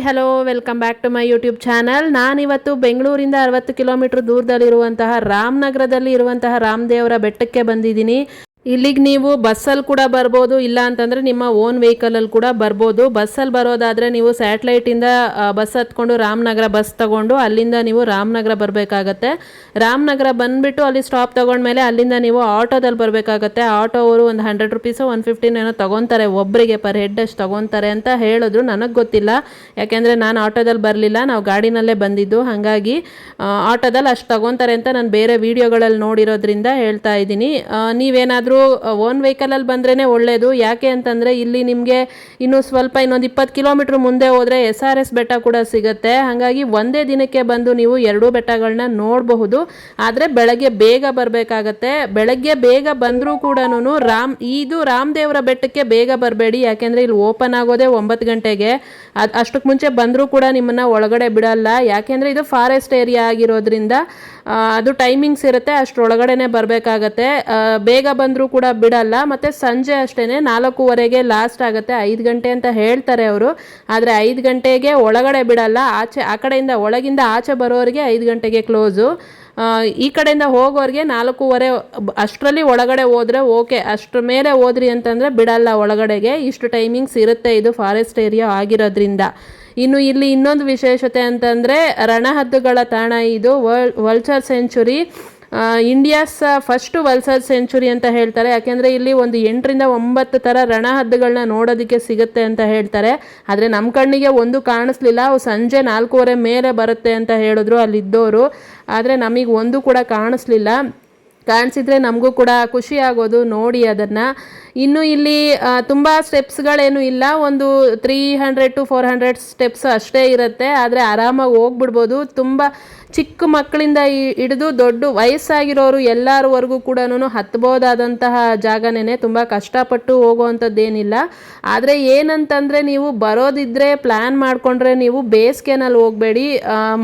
Hello welcome back to my YouTube channel. ನಾನಿವತ್ತು ಬೆಂಗಳೂರಿಂದ 60 kilometre ದೂರದಲ್ಲಿರುವಂತಹ ರಾಮನಗರದಲ್ಲಿ ಇರುವಂತಹ ರಾಮದೇವರ ಬೆಟ್ಟಕ್ಕೆ ಬಂದಿದ್ದೀನಿ. ಇಲ್ಲಿಗೆ ನೀವು ಬಸ್ಸಲ್ಲಿ ಕೂಡ ಬರ್ಬೋದು, ಇಲ್ಲ ಅಂತಂದರೆ ನಿಮ್ಮ ಓನ್ ವೆಹಿಕಲಲ್ಲಿ ಕೂಡ ಬರ್ಬೋದು. ಬಸ್ಸಲ್ಲಿ ಬರೋದಾದರೆ ನೀವು ಸ್ಯಾಟ್ಲೈಟಿಂದ ಬಸ್ ಹತ್ಕೊಂಡು ರಾಮನಗರ ಬಸ್ ತೊಗೊಂಡು ಅಲ್ಲಿಂದ ನೀವು ರಾಮನಗರ ಬರಬೇಕಾಗತ್ತೆ. ರಾಮನಗರ ಬಂದುಬಿಟ್ಟು ಅಲ್ಲಿ ಸ್ಟಾಪ್ ತೊಗೊಂಡ್ಮೇಲೆ ಅಲ್ಲಿಂದ ನೀವು ಆಟೋದಲ್ಲಿ ಬರಬೇಕಾಗತ್ತೆ. ಆಟೋ ಅವರು ಒಂದು 100 ರುಪೀಸು 115 ಏನೋ ತೊಗೊತಾರೆ, ಒಬ್ಬರಿಗೆ ಪರ್ ಹೆಡ್ ಅಷ್ಟು ತೊಗೊತಾರೆ ಅಂತ ಹೇಳಿದ್ರು. ನನಗೆ ಗೊತ್ತಿಲ್ಲ, ಯಾಕೆಂದರೆ ನಾನು ಆಟೋದಲ್ಲಿ ಬರಲಿಲ್ಲ, ನಾವು ಗಾಡಿನಲ್ಲೇ ಬಂದಿದ್ದು. ಹಾಗಾಗಿ ಆಟೋದಲ್ಲಿ ಅಷ್ಟು ತೊಗೊತಾರೆ ಅಂತ ನಾನು ಬೇರೆ ವೀಡಿಯೋಗಳಲ್ಲಿ ನೋಡಿರೋದ್ರಿಂದ ಹೇಳ್ತಾ ಇದ್ದೀನಿ. ನೀವೇನಾದರೂ ಓನ್ ವೆಹಿಕಲಲ್ಲಿ ಬಂದ್ರೇ ಒಳ್ಳೆಯದು. ಯಾಕೆ ಅಂತಂದರೆ ಇಲ್ಲಿ ನಿಮಗೆ ಇನ್ನೊಂದು 20 ಕಿಲೋಮೀಟ್ರ್ ಮುಂದೆ ಹೋದರೆ SRS ಬೆಟ್ಟ ಕೂಡ ಸಿಗುತ್ತೆ. ಹಾಗಾಗಿ ಒಂದೇ ದಿನಕ್ಕೆ ಬಂದು ನೀವು 2 ಬೆಟ್ಟಗಳನ್ನ ನೋಡಬಹುದು. ಆದರೆ ಬೆಳಗ್ಗೆ ಬೇಗ ಬರಬೇಕಾಗತ್ತೆ. ಬೆಳಗ್ಗೆ ಬೇಗ ಬಂದರೂ ಕೂಡ ಇದು ರಾಮದೇವರ ಬೆಟ್ಟಕ್ಕೆ ಬೇಗ ಬರಬೇಡಿ, ಯಾಕೆಂದರೆ ಇಲ್ಲಿ ಓಪನ್ ಆಗೋದೇ 9 ಗಂಟೆಗೆ. ಅಷ್ಟಕ್ಕೆ ಮುಂಚೆ ಬಂದರೂ ಕೂಡ ನಿಮ್ಮನ್ನು ಒಳಗಡೆ ಬಿಡಲ್ಲ, ಯಾಕೆಂದರೆ ಇದು ಫಾರೆಸ್ಟ್ ಏರಿಯಾ ಆಗಿರೋದ್ರಿಂದ ಅದು ಟೈಮಿಂಗ್ಸ್ ಇರುತ್ತೆ, ಅಷ್ಟರೊಳಗಡೆ ಬರಬೇಕಾಗತ್ತೆ. ಬೇಗ ಬಂದರೂ ಕೂಡ ಬಿಡಲ್ಲ. ಮತ್ತು ಸಂಜೆ ಅಷ್ಟೇ 4:15ಗೆ ಲಾಸ್ಟ್ ಆಗುತ್ತೆ. 5 ಗಂಟೆ ಅಂತ ಹೇಳ್ತಾರೆ ಅವರು, ಆದರೆ 5 ಗಂಟೆಗೆ ಒಳಗಡೆ ಬಿಡಲ್ಲ. ಆ ಕಡೆಯಿಂದ ಒಳಗಿಂದ ಆಚೆ ಬರೋರಿಗೆ 5 ಗಂಟೆಗೆ ಕ್ಲೋಸು. ಈ ಕಡೆಯಿಂದ ಹೋಗೋರಿಗೆ 4:15 ಅಷ್ಟರಲ್ಲಿ ಒಳಗಡೆ ಹೋದರೆ ಓಕೆ, ಅಷ್ಟರ ಮೇಲೆ ಹೋದ್ರಿ ಅಂತಂದರೆ ಬಿಡಲ್ಲ ಒಳಗಡೆಗೆ. ಇಷ್ಟು ಟೈಮಿಂಗ್ಸ್ ಇರುತ್ತೆ, ಇದು ಫಾರೆಸ್ಟ್ ಏರಿಯಾ ಆಗಿರೋದ್ರಿಂದ. ಇನ್ನು ಇಲ್ಲಿ ಇನ್ನೊಂದು ವಿಶೇಷತೆ ಅಂತಂದರೆ ರಣಹದ್ದುಗಳ ತಾಣ. ಇದು vulture century, India's first vulture century ಅಂತ ಹೇಳ್ತಾರೆ. ಯಾಕೆಂದರೆ ಇಲ್ಲಿ ಒಂದು 8 ರಿಂದ 9 ಥರ ರಣಹದ್ದುಗಳನ್ನ ನೋಡೋದಕ್ಕೆ ಸಿಗುತ್ತೆ ಅಂತ ಹೇಳ್ತಾರೆ. ಆದರೆ ನಮ್ಮ ಕಣ್ಣಿಗೆ ಒಂದು ಕಾಣಿಸ್ಲಿಲ್ಲ. ಅವು ಸಂಜೆ 4:15 ಮೇಲೆ ಬರುತ್ತೆ ಅಂತ ಹೇಳಿದ್ರು ಅಲ್ಲಿದ್ದವರು, ಆದರೆ ನಮಗೆ ಒಂದು ಕೂಡ ಕಾಣಿಸ್ಲಿಲ್ಲ. ಕಾಣಿಸಿದ್ರೆ ನಮಗೂ ಕೂಡ ಖುಷಿ ಆಗೋದು ನೋಡಿ ಅದನ್ನು. ಇನ್ನು ಇಲ್ಲಿ ತುಂಬ ಸ್ಟೆಪ್ಸ್ಗಳೇನು ಇಲ್ಲ, ಒಂದು 300 to 400 ಸ್ಟೆಪ್ಸ್ ಅಷ್ಟೇ ಇರುತ್ತೆ. ಆದರೆ ಆರಾಮಾಗಿ ಹೋಗ್ಬಿಡ್ಬೋದು. ತುಂಬ ಚಿಕ್ಕ ಮಕ್ಕಳಿಂದ ಹಿಡಿದು ದೊಡ್ಡ ವಯಸ್ಸಾಗಿರೋರು ಎಲ್ಲರವರೆಗೂ ಕೂಡ ಹತ್ಬೋದಾದಂತಹ ಜಾಗನೇ, ತುಂಬ ಕಷ್ಟಪಟ್ಟು ಹೋಗುವಂಥದ್ದೇನಿಲ್ಲ. ಆದರೆ ಏನಂತಂದರೆ ನೀವು ಬರೋದಿದ್ದರೆ ಪ್ಲ್ಯಾನ್ ಮಾಡಿಕೊಂಡ್ರೆ ನೀವು ಬೇಸಿಗೆನಲ್ಲಿ ಹೋಗಬೇಡಿ,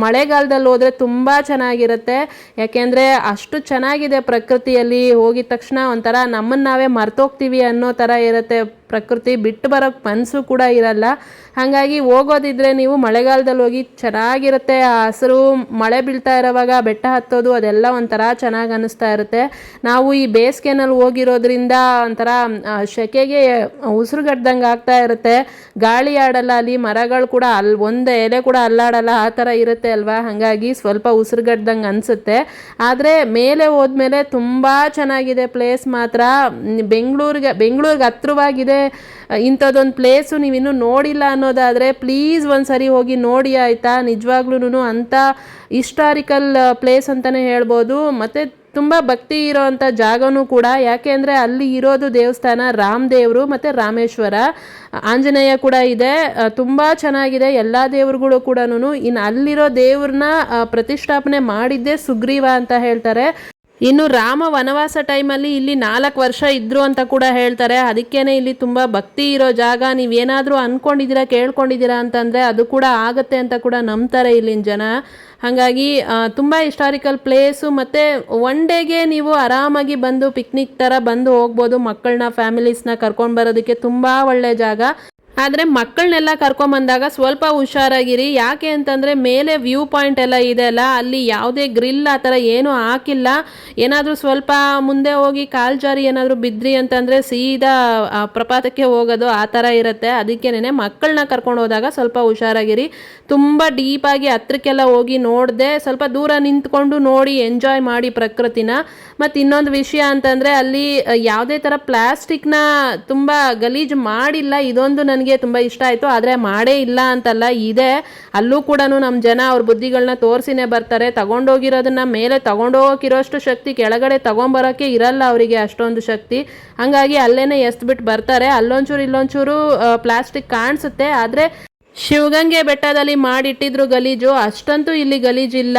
ಮಳೆಗಾಲದಲ್ಲಿ ಹೋದರೆ ತುಂಬ ಚೆನ್ನಾಗಿರುತ್ತೆ. ಯಾಕೆಂದರೆ ಅಷ್ಟು ಚೆನ್ನಾಗಿದೆ ಪ್ರಕೃತಿಯಲ್ಲಿ. ಹೋಗಿದ ತಕ್ಷಣ ಒಂಥರ ನಮ್ಮನ್ನು ನಾವೇ ಮರ್ತೋಗ್ತೀವಿ ಅನ್ನೋ ಥರ ಇರುತ್ತೆ ಪ್ರಕೃತಿ, ಬಿಟ್ಟು ಬರೋಕ್ಕೆ ಮನಸ್ಸು ಕೂಡ ಇರಲ್ಲ. ಹಾಗಾಗಿ ಹೋಗೋದಿದ್ರೆ ನೀವು ಮಳೆಗಾಲದಲ್ಲಿ ಹೋಗಿ, ಚೆನ್ನಾಗಿರುತ್ತೆ. ಆ ಹಸಿರು ಮಳೆ ಬೀಳ್ತಾ ಇರೋವಾಗ ಬೆಟ್ಟ ಹತ್ತೋದು ಅದೆಲ್ಲ ಒಂಥರ ಚೆನ್ನಾಗಿ ಅನ್ನಿಸ್ತಾ ಇರುತ್ತೆ. ನಾವು ಈ ಬೇಸಿಗೆನಲ್ಲಿ ಹೋಗಿರೋದ್ರಿಂದ ಒಂಥರ ಸೆಕೆಗೆ ಉಸಿರುಗಡ್ದಂಗೆ ಆಗ್ತಾ ಇರುತ್ತೆ. ಗಾಳಿ ಆಡಲ್ಲ, ಅಲ್ಲಿ ಮರಗಳು ಕೂಡ ಒಂದು ಎಲೆ ಕೂಡ ಅಲ್ಲಾಡಲ್ಲ, ಆ ಥರ ಇರುತ್ತೆ ಅಲ್ವಾ. ಹಾಗಾಗಿ ಸ್ವಲ್ಪ ಉಸಿರುಗಡ್ದಂಗೆ ಅನಿಸುತ್ತೆ. ಆದರೆ ಮೇಲೆ ಹೋದ್ಮೇಲೆ ತುಂಬ ಚೆನ್ನಾಗಿದೆ ಪ್ಲೇಸ್ ಮಾತ್ರ. ಬೆಂಗಳೂರಿಗೆ ಹತ್ರವಾಗಿದೆ ಇಂಥದ್ದೊಂದು ಪ್ಲೇಸು. ನೀವಿನ್ನೂ ನೋಡಿಲ್ಲ ಅನ್ನೋದಾದರೆ ಪ್ಲೀಸ್ ಒಂದು ಸರಿ ಹೋಗಿ ನೋಡಿ ಆಯಿತಾ. ನಿಜವಾಗ್ಲೂ ಅಂಥ ಹಿಸ್ಟಾರಿಕಲ್ ಪ್ಲೇಸ್ ಅಂತಲೇ ಹೇಳ್ಬೋದು. ಮತ್ತು ತುಂಬ ಭಕ್ತಿ ಇರೋವಂಥ ಜಾಗನೂ ಕೂಡ. ಯಾಕೆ ಅಂದರೆ ಅಲ್ಲಿ ಇರೋದು ದೇವಸ್ಥಾನ ರಾಮದೇವರು ಮತ್ತು ರಾಮೇಶ್ವರ, ಆಂಜನೇಯ ಕೂಡ ಇದೆ. ತುಂಬ ಚೆನ್ನಾಗಿದೆ. ಎಲ್ಲ ದೇವರುಗಳು ಕೂಡ. ಇನ್ನು ಅಲ್ಲಿರೋ ದೇವ್ರನ್ನ ಪ್ರತಿಷ್ಠಾಪನೆ ಮಾಡಿದ್ದೇ ಸುಗ್ರೀವ ಅಂತ ಹೇಳ್ತಾರೆ. ಇನ್ನು ರಾಮ ವನವಾಸ ಟೈಮಲ್ಲಿ ಇಲ್ಲಿ 4 ವರ್ಷ ಇದ್ದರು ಅಂತ ಕೂಡ ಹೇಳ್ತಾರೆ. ಅದಕ್ಕೇ ಇಲ್ಲಿ ತುಂಬ ಭಕ್ತಿ ಇರೋ ಜಾಗ. ನೀವೇನಾದರೂ ಅಂದ್ಕೊಂಡಿದ್ದೀರಾ, ಕೇಳ್ಕೊಂಡಿದ್ದೀರಾ ಅಂತಂದರೆ ಅದು ಕೂಡ ಆಗುತ್ತೆ ಅಂತ ಕೂಡ ನಂಬ್ತಾರೆ ಇಲ್ಲಿನ ಜನ. ಹಾಗಾಗಿ ತುಂಬ ಹಿಸ್ಟಾರಿಕಲ್ ಪ್ಲೇಸು. ಮತ್ತು ಒನ್ ಡೇಗೆ ನೀವು ಆರಾಮಾಗಿ ಬಂದು ಪಿಕ್ನಿಕ್ ಥರ ಬಂದು ಹೋಗ್ಬೋದು. ಮಕ್ಕಳನ್ನ, ಫ್ಯಾಮಿಲೀಸ್ನ ಕರ್ಕೊಂಡು ಬರೋದಕ್ಕೆ ತುಂಬ ಒಳ್ಳೆಯ ಜಾಗ. ಆದರೆ ಮಕ್ಕಳನ್ನೆಲ್ಲ ಕರ್ಕೊಂಬಂದಾಗ ಸ್ವಲ್ಪ ಹುಷಾರಾಗಿರಿ. ಯಾಕೆ ಅಂತಂದರೆ ಮೇಲೆ ವ್ಯೂ ಪಾಯಿಂಟ್ ಎಲ್ಲ ಇದೆ ಅಲ್ಲ, ಅಲ್ಲಿ ಯಾವುದೇ ಗ್ರಿಲ್ ಆ ಥರ ಏನೂ ಹಾಕಿಲ್ಲ. ಏನಾದರೂ ಸ್ವಲ್ಪ ಮುಂದೆ ಹೋಗಿ ಕಾಲು ಜಾರಿ ಏನಾದರೂ ಬಿದ್ರಿ ಅಂತಂದರೆ ಸೀದಾ ಪ್ರಪಾತಕ್ಕೆ ಹೋಗೋದು ಆ ಥರ ಇರುತ್ತೆ. ಅದಕ್ಕೇನೆ ಮಕ್ಕಳನ್ನ ಕರ್ಕೊಂಡು ಹೋದಾಗ ಸ್ವಲ್ಪ ಹುಷಾರಾಗಿರಿ. ತುಂಬ ಡೀಪಾಗಿ ಹತ್ರಕ್ಕೆಲ್ಲ ಹೋಗಿ ನೋಡದೆ, ಸ್ವಲ್ಪ ದೂರ ನಿಂತ್ಕೊಂಡು ನೋಡಿ ಎಂಜಾಯ್ ಮಾಡಿ ಪ್ರಕೃತಿನ. ಮತ್ತು ಇನ್ನೊಂದು ವಿಷಯ ಅಂತಂದರೆ ಅಲ್ಲಿ ಯಾವುದೇ ಥರ ಪ್ಲಾಸ್ಟಿಕ್ನ ತುಂಬ ಗಲೀಜು ಮಾಡಿಲ್ಲ. ಇದೊಂದು ನನಗೆ ತುಂಬ ಇಷ್ಟ ಆಯಿತು. ಆದರೆ ಮಾಡೇ ಇಲ್ಲ ಅಂತಲ್ಲ, ಇದೆ. ಅಲ್ಲೂ ಕೂಡ ನಮ್ಮ ಜನ ಅವ್ರ ಬುದ್ಧಿಗಳನ್ನ ತೋರಿಸಿನೇ ಬರ್ತಾರೆ. ತಗೊಂಡೋಗಿರೋದನ್ನ ಮೇಲೆ ತಗೊಂಡೋಗಿರೋಷ್ಟು ಶಕ್ತಿ ಕೆಳಗಡೆ ತಗೊಂಬರೋಕ್ಕೆ ಇರಲ್ಲ ಅವರಿಗೆ, ಅಷ್ಟೊಂದು ಶಕ್ತಿ. ಹಾಗಾಗಿ ಅಲ್ಲೇ ಎಸ್ಬಿಟ್ಟು ಬರ್ತಾರೆ. ಅಲ್ಲೊಂಚೂರು ಇಲ್ಲೊಂಚೂರು ಪ್ಲಾಸ್ಟಿಕ್ ಕಾಣಿಸುತ್ತೆ. ಆದರೆ ಶಿವಗಂಗೆ ಬೆಟ್ಟದಲ್ಲಿ ಮಾಡಿಟ್ಟಿದ್ರು ಗಲೀಜು, ಅಷ್ಟಂತೂ ಇಲ್ಲಿ ಗಲೀಜಿಲ್ಲ.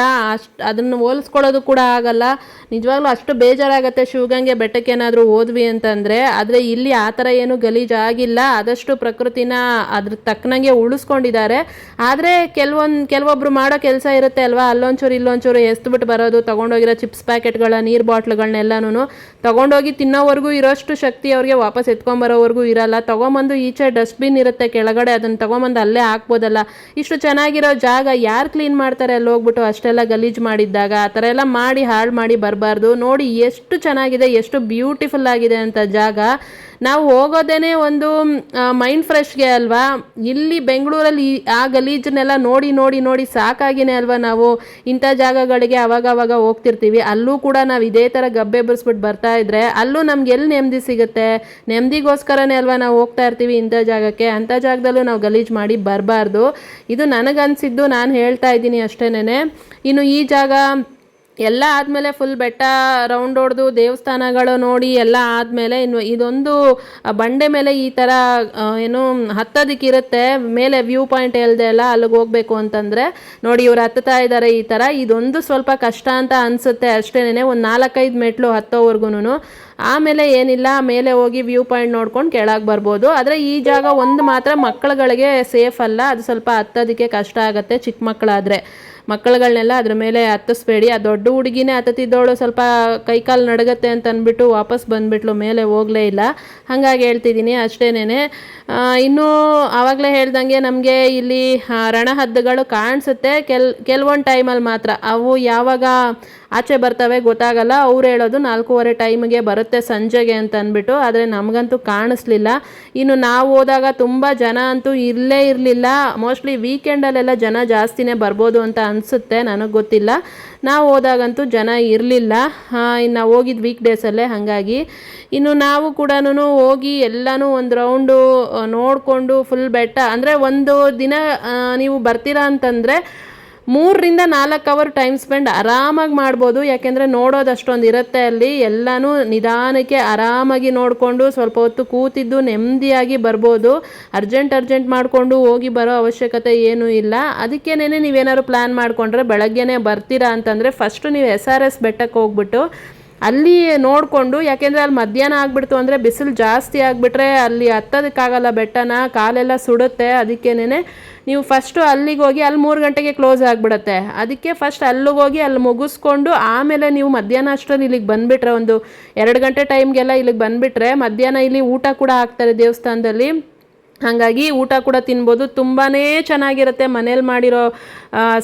ಅದನ್ನು ಹೋಲಿಸ್ಕೊಳ್ಳೋದು ಕೂಡ ಆಗಲ್ಲ. ನಿಜವಾಗ್ಲೂ ಅಷ್ಟು ಬೇಜಾರಾಗುತ್ತೆ ಶಿವಗಂಗೆ ಬೆಟ್ಟಕ್ಕೆ ಏನಾದರೂ ಹೋದ್ವಿ ಅಂತಂದರೆ. ಆದರೆ ಇಲ್ಲಿ ಆ ಥರ ಏನು ಗಲೀಜಾಗಿಲ್ಲ. ಆದಷ್ಟು ಪ್ರಕೃತಿನ ಅದ್ರ ತಕ್ಕನಂಗೆ ಉಳಿಸ್ಕೊಂಡಿದ್ದಾರೆ. ಆದರೆ ಕೆಲವೊಬ್ಬರು ಮಾಡೋ ಕೆಲಸ ಇರುತ್ತೆ ಅಲ್ವಾ, ಅಲ್ಲೊಂಚೂರು ಇಲ್ಲೊಂಚೂರು ಎಸ್ಬಿಟ್ಟು ಬರೋದು, ತೊಗೊಂಡೋಗಿರೋ ಚಿಪ್ಸ್ ಪ್ಯಾಕೆಟ್ಗಳ, ನೀರು ಬಾಟ್ಲ್ಗಳನ್ನೆಲ್ಲನೂ ತೊಗೊಂಡೋಗಿ ತಿನ್ನೋವರೆಗೂ ಇರೋಷ್ಟು ಶಕ್ತಿ ಅವ್ರಿಗೆ ವಾಪಸ್ ಎತ್ಕೊಂಬರೋವರೆಗೂ ಇರಲ್ಲ. ತೊಗೊಂಬಂದು ಈಚೆ ಡಸ್ಟ್ಬಿನ್ ಇರುತ್ತೆ ಕೆಳಗಡೆ, ಅದನ್ನು ತೊಗೊಂಬಂದು ಅಲ್ಲೇ ಹಾಕ್ಬೋದಲ್ಲ. ಇಷ್ಟು ಚೆನ್ನಾಗಿರೋ ಜಾಗ ಯಾರು ಕ್ಲೀನ್ ಮಾಡ್ತಾರೆ ಅಲ್ಲಿ ಹೋಗ್ಬಿಟ್ಟು ಅಷ್ಟೆಲ್ಲ ಗಲೀಜು ಮಾಡಿದ್ದಾಗ? ಆ ಥರ ಎಲ್ಲ ಮಾಡಿ ಹಾಳು ಮಾಡಿ ಬರಬಾರ್ದು. ನೋಡಿ ಎಷ್ಟು ಚೆನ್ನಾಗಿದೆ, ಎಷ್ಟು ಬ್ಯೂಟಿಫುಲ್ ಆಗಿದೆ ಅಂತ ಜಾಗ. ನಾವು ಹೋಗೋದೇ ಒಂದು ಮೈಂಡ್ ಫ್ರೆಶ್ಗೆ ಅಲ್ವಾ. ಇಲ್ಲಿ ಬೆಂಗಳೂರಲ್ಲಿ ಆ ಗಲೀಜನ್ನೆಲ್ಲ ನೋಡಿ ನೋಡಿ ನೋಡಿ ಸಾಕಾಗಿನೇ ಅಲ್ವಾ ನಾವು ಇಂಥ ಜಾಗಗಳಿಗೆ ಅವಾಗ ಹೋಗ್ತಿರ್ತೀವಿ. ಅಲ್ಲೂ ಕೂಡ ನಾವು ಇದೇ ಥರ ಗಬ್ಬೆ ಬರ್ಸ್ಬಿಟ್ಟು ಬರ್ತಾ ಇದ್ರೆ ಅಲ್ಲೂ ನಮ್ಗೆ ಎಲ್ಲಿ ನೆಮ್ಮದಿ ಸಿಗುತ್ತೆ? ನೆಮ್ಮದಿಗೋಸ್ಕರನೇ ಅಲ್ವಾ ನಾವು ಹೋಗ್ತಾ ಇರ್ತೀವಿ ಇಂಥ ಜಾಗಕ್ಕೆ. ಅಂಥ ಜಾಗದಲ್ಲೂ ನಾವು ಗಲೀಜು ಮಾಡಿ ಬರಬಾರ್ದು. ಇದು ನನಗನ್ಸಿದ್ದು, ನಾನು ಹೇಳ್ತಾ ಇದ್ದೀನಿ ಅಷ್ಟೇನೆ. ಇನ್ನು ಈ ಜಾಗ ಎಲ್ಲ ಆದಮೇಲೆ ಫುಲ್ ಬೆಟ್ಟ ರೌಂಡ್ ಹೊಡೆದು ದೇವಸ್ಥಾನಗಳು ನೋಡಿ ಎಲ್ಲ ಆದಮೇಲೆ ಇನ್ನು ಇದೊಂದು ಬಂಡೆ ಮೇಲೆ ಈ ಥರ ಏನು ಹತ್ತೋದಕ್ಕಿರುತ್ತೆ ಮೇಲೆ ವ್ಯೂ ಪಾಯಿಂಟ್ ಹೇಳ್ದೆ ಅಲ್ಲ, ಅಲ್ಲಿಗೆ ಹೋಗಬೇಕು ಅಂತಂದರೆ ನೋಡಿ ಇವ್ರು ಹತ್ತುತ್ತಾ ಇದ್ದಾರೆ ಈ ಥರ. ಇದೊಂದು ಸ್ವಲ್ಪ ಕಷ್ಟ ಅಂತ ಅನಿಸುತ್ತೆ ಅಷ್ಟೇನೆ, ಒಂದು 4-5 ಮೆಟ್ಲು ಹತ್ತೋವರೆಗೂ. ಆಮೇಲೆ ಏನಿಲ್ಲ, ಮೇಲೆ ಹೋಗಿ ವ್ಯೂ ಪಾಯಿಂಟ್ ನೋಡ್ಕೊಂಡು ಕೆಳಗೆ ಬರ್ಬೋದು. ಆದರೆ ಈ ಜಾಗ ಒಂದು ಮಾತ್ರ ಮಕ್ಕಳುಗಳಿಗೆ ಸೇಫ್ ಅಲ್ಲ, ಅದು ಸ್ವಲ್ಪ ಹತ್ತೋದಕ್ಕೆ ಕಷ್ಟ ಆಗುತ್ತೆ. ಚಿಕ್ಕ ಮಕ್ಕಳುಗಳನ್ನೆಲ್ಲ ಅದ್ರ ಮೇಲೆ ಹತ್ತಿಸ್ಬೇಡಿ. ಆ ದೊಡ್ಡ ಹುಡುಗಿನೇ ಹತ್ತುತ್ತಿದ್ದವಳು ಸ್ವಲ್ಪ ಕೈಕಾಲು ನಡಗತ್ತೆ ಅಂತ ಅಂದ್ಬಿಟ್ಟು ವಾಪಸ್ ಬಂದುಬಿಟ್ಲು, ಮೇಲೆ ಹೋಗಲೇ ಇಲ್ಲ. ಹಾಗಾಗಿ ಹೇಳ್ತಿದ್ದೀನಿ ಅಷ್ಟೇನೆ. ಇನ್ನೂ ಆವಾಗಲೇ ಹೇಳ್ದಂಗೆ ನಮಗೆ ಇಲ್ಲಿ ರಣಹದ್ದುಗಳು ಕಾಣಿಸುತ್ತೆ ಕೆಲವೊಂದು ಟೈಮಲ್ಲಿ ಮಾತ್ರ. ಅವು ಯಾವಾಗ ಆಚೆ ಬರ್ತವೆ ಗೊತ್ತಾಗಲ್ಲ. ಅವ್ರು ಹೇಳೋದು 4:15 ಟೈಮಿಗೆ ಬರುತ್ತೆ ಸಂಜೆಗೆ ಅಂತ ಅಂದ್ಬಿಟ್ಟು, ಆದರೆ ನಮಗಂತೂ ಕಾಣಿಸ್ಲಿಲ್ಲ. ಇನ್ನು ನಾವು ಹೋದಾಗ ತುಂಬ ಜನ ಅಂತೂ ಇರಲೇ ಇರಲಿಲ್ಲ. ಮೋಸ್ಟ್ಲಿ ವೀಕೆಂಡಲ್ಲೆಲ್ಲ ಜನ ಜಾಸ್ತಿನೇ ಬರ್ಬೋದು ಅಂತ ಅನಿಸುತ್ತೆ, ನನಗೆ ಗೊತ್ತಿಲ್ಲ. ನಾವು ಹೋದಾಗಂತೂ ಜನ ಇರಲಿಲ್ಲ. ಇನ್ನು ಹೋಗಿದ್ದು ವೀಕ್ ಡೇಸಲ್ಲೇ. ಹಾಗಾಗಿ ಇನ್ನು ನಾವು ಕೂಡ ಹೋಗಿ ಎಲ್ಲನೂ ಒಂದು ರೌಂಡು ನೋಡಿಕೊಂಡು ಫುಲ್ ಬೆಟ್ಟ ಅಂದರೆ ಒಂದು ದಿನ ನೀವು ಬರ್ತೀರಾ ಅಂತಂದರೆ 3-4 ಅವರ್ ಟೈಮ್ ಸ್ಪೆಂಡ್ ಆರಾಮಾಗಿ ಮಾಡ್ಬೋದು. ಯಾಕೆಂದರೆ ನೋಡೋದು ಅಷ್ಟೊಂದು ಇರುತ್ತೆ ಅಲ್ಲಿ. ಎಲ್ಲನೂ ನಿಧಾನಕ್ಕೆ ಆರಾಮಾಗಿ ನೋಡಿಕೊಂಡು ಸ್ವಲ್ಪ ಹೊತ್ತು ಕೂತಿದ್ದು ನೆಮ್ಮದಿಯಾಗಿ ಬರ್ಬೋದು. ಅರ್ಜೆಂಟ್ ಮಾಡಿಕೊಂಡು ಹೋಗಿ ಬರೋ ಅವಶ್ಯಕತೆ ಏನೂ ಇಲ್ಲ. ಅದಕ್ಕೇನೆ ನೀವೇನಾದ್ರು ಪ್ಲ್ಯಾನ್ ಮಾಡಿಕೊಂಡ್ರೆ ಬೆಳಗ್ಗೆನೇ ಬರ್ತೀರಾ ಅಂತಂದರೆ ಫಸ್ಟು ನೀವು SRS ಬೆಟ್ಟಕ್ಕೆ ಹೋಗ್ಬಿಟ್ಟು ಅಲ್ಲಿ ನೋಡಿಕೊಂಡು, ಯಾಕೆಂದರೆ ಅಲ್ಲಿ ಮಧ್ಯಾಹ್ನ ಆಗಿಬಿಡ್ತು ಅಂದರೆ ಬಿಸಿಲು ಜಾಸ್ತಿ ಆಗಿಬಿಟ್ರೆ ಅಲ್ಲಿ ಹತ್ತೋದಕ್ಕಾಗಲ್ಲ ಬೆಟ್ಟನ, ಕಾಲೆಲ್ಲ ಸುಡುತ್ತೆ. ಅದಕ್ಕೇನೆ ನೀವು ಫಸ್ಟು ಅಲ್ಲಿಗೆ ಹೋಗಿ, ಅಲ್ಲಿ 3 ಗಂಟೆಗೆ ಕ್ಲೋಸ್ ಆಗಿಬಿಡುತ್ತೆ. ಅದಕ್ಕೆ ಫಸ್ಟ್ ಅಲ್ಲಿಗೆ ಹೋಗಿ ಅಲ್ಲಿ ಮುಗಿಸ್ಕೊಂಡು ಆಮೇಲೆ ನೀವು ಮಧ್ಯಾಹ್ನ ಅಷ್ಟರಲ್ಲಿ ಇಲ್ಲಿಗೆ ಬಂದುಬಿಟ್ರೆ, ಒಂದು 2 ಗಂಟೆ ಟೈಮ್ಗೆಲ್ಲ ಇಲ್ಲಿಗೆ ಬಂದುಬಿಟ್ರೆ ಮಧ್ಯಾಹ್ನ ಇಲ್ಲಿ ಊಟ ಕೂಡ ಹಾಕ್ತಾರೆ ದೇವಸ್ಥಾನದಲ್ಲಿ. ಹಾಗಾಗಿ ಊಟ ಕೂಡ ತಿನ್ಬೋದು. ತುಂಬಾ ಚೆನ್ನಾಗಿರುತ್ತೆ. ಮನೇಲಿ ಮಾಡಿರೋ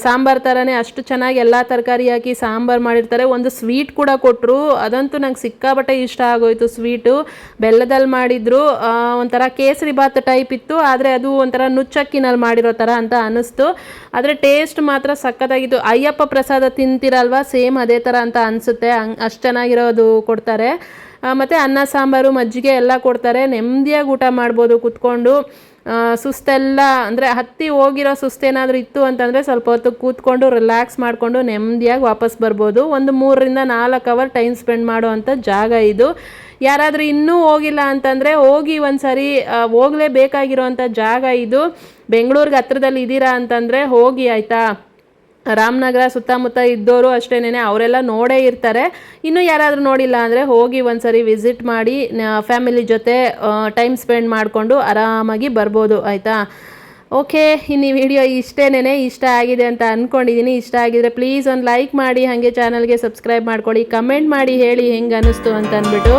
ಸಾಂಬಾರು ಥರನೇ ಅಷ್ಟು ಚೆನ್ನಾಗಿ ಎಲ್ಲ ತರಕಾರಿ ಹಾಕಿ ಸಾಂಬಾರು ಮಾಡಿರ್ತಾರೆ. ಒಂದು ಸ್ವೀಟ್ ಕೂಡ ಕೊಟ್ಟರು, ಅದಂತೂ ನಂಗೆ ಸಿಕ್ಕಾಪಟ್ಟೆ ಇಷ್ಟ ಆಗೋಯಿತು. ಸ್ವೀಟು ಬೆಲ್ಲದಲ್ಲಿ ಮಾಡಿದ್ರು, ಒಂಥರ ಕೇಸರಿ ಬಾತ್ ಟೈಪ್ ಇತ್ತು. ಆದರೆ ಅದು ಒಂಥರ ನುಚ್ಚಕ್ಕಿನಲ್ಲಿ ಮಾಡಿರೋ ಥರ ಅಂತ ಅನ್ನಿಸ್ತು. ಆದರೆ ಟೇಸ್ಟ್ ಮಾತ್ರ ಸಖತ್ತಾಗಿತ್ತು. ಅಯ್ಯಪ್ಪ ಪ್ರಸಾದ ತಿಂತೀರಲ್ವ, ಸೇಮ್ ಅದೇ ಥರ ಅಂತ ಅನಿಸುತ್ತೆ. ಅಷ್ಟು ಚೆನ್ನಾಗಿರೋದು ಕೊಡ್ತಾರೆ. ಮತ್ತು ಅನ್ನ ಸಾಂಬಾರು ಮಜ್ಜಿಗೆ ಎಲ್ಲ ಕೊಡ್ತಾರೆ. ನೆಮ್ಮದಿಯಾಗಿ ಊಟ ಮಾಡ್ಬೋದು ಕೂತ್ಕೊಂಡು. ಸುಸ್ತೆಲ್ಲ ಅಂದರೆ ಹತ್ತಿ ಹೋಗಿರೋ ಸುಸ್ತೇನಾದರೂ ಇತ್ತು ಅಂತಂದರೆ ಸ್ವಲ್ಪ ಹೊತ್ತು ಕೂತ್ಕೊಂಡು ರಿಲ್ಯಾಕ್ಸ್ ಮಾಡಿಕೊಂಡು ನೆಮ್ಮದಿಯಾಗಿ ವಾಪಸ್ ಬರ್ಬೋದು. ಒಂದು 3-4 ಅವರ್ ಟೈಮ್ ಸ್ಪೆಂಡ್ ಮಾಡೋ ಅಂಥ ಜಾಗ ಇದು. ಯಾರಾದರೂ ಇನ್ನೂ ಹೋಗಿಲ್ಲ ಅಂತಂದರೆ ಹೋಗಿ ಒಂದು ಸರಿ, ಹೋಗಲೇಬೇಕಾಗಿರೋವಂಥ ಜಾಗ ಇದು. ಬೆಂಗಳೂರಿಗೆ ಹತ್ರದಲ್ಲಿ ಇದ್ದೀರಾ ಅಂತಂದರೆ ಹೋಗಿ ಆಯಿತಾ. ರಾಮನಗರ ಸುತ್ತಮುತ್ತ ಇದ್ದವರು ಅಷ್ಟೇನೆ, ಅವರೆಲ್ಲ ನೋಡೇ ಇರ್ತಾರೆ. ಇನ್ನೂ ಯಾರಾದರೂ ನೋಡಿಲ್ಲ ಅಂದರೆ ಹೋಗಿ ಒಂದು ಸರಿ ವಿಸಿಟ್ ಮಾಡಿ ಫ್ಯಾಮಿಲಿ ಜೊತೆ ಟೈಮ್ ಸ್ಪೆಂಡ್ ಮಾಡಿಕೊಂಡು ಆರಾಮಾಗಿ ಬರ್ಬೋದು ಆಯಿತಾ. ಓಕೆ, ಇನ್ನು ಈ ವಿಡಿಯೋ ಇಷ್ಟ ಆಗಿದೆ ಅಂತ ಅಂದ್ಕೊಂಡಿದ್ದೀನಿ. ಇಷ್ಟ ಆಗಿದರೆ ಪ್ಲೀಸ್ ಒಂದು ಲೈಕ್ ಮಾಡಿ, ಹಾಗೆ ಚಾನಲ್ಗೆ ಸಬ್ಸ್ಕ್ರೈಬ್ ಮಾಡ್ಕೊಳ್ಳಿ. ಕಮೆಂಟ್ ಮಾಡಿ ಹೇಳಿ ಹೆಂಗೆ ಅನ್ನಿಸ್ತು ಅಂತ ಅಂದ್ಬಿಟ್ಟು.